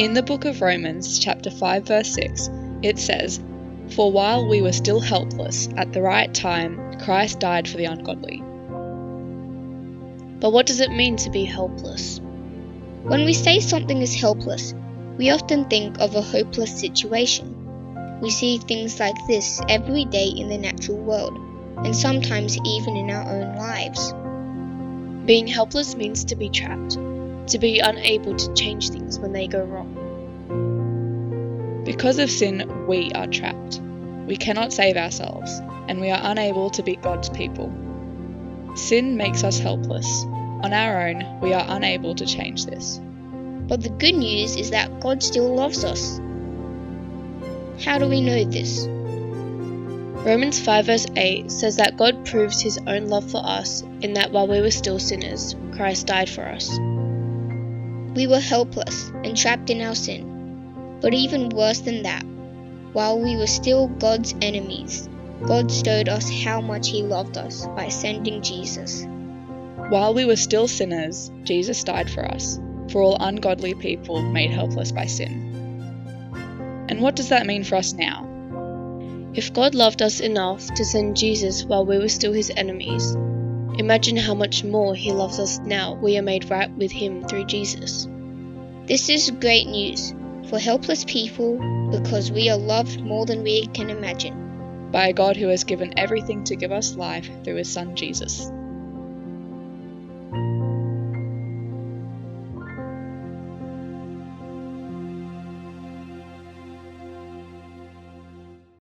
In the book of Romans, chapter 5, verse 6, it says, "For while we were still helpless, at the right time, Christ died for the ungodly." But what does it mean to be helpless? When we say something is helpless, we often think of a hopeless situation. We see things like this every day in the natural world, and sometimes even in our own lives. Being helpless means to be trapped, to be unable to change things when they go wrong. Because of sin, we are trapped. We cannot save ourselves, and we are unable to be God's people. Sin makes us helpless. On our own, we are unable to change this. But the good news is that God still loves us. How do we know this? Romans 5 verse 8 says that God proves his own love for us in that while we were still sinners, Christ died for us. We were helpless and trapped in our sin. But even worse than that, while we were still God's enemies, God showed us how much he loved us by sending Jesus. While we were still sinners, Jesus died for us, for all ungodly people made helpless by sin. And what does that mean for us now? If God loved us enough to send Jesus while we were still his enemies, imagine how much more he loves us now we are made right with him through Jesus. This is great news for helpless people because we are loved more than we can imagine. By a God who has given everything to give us life through his Son Jesus.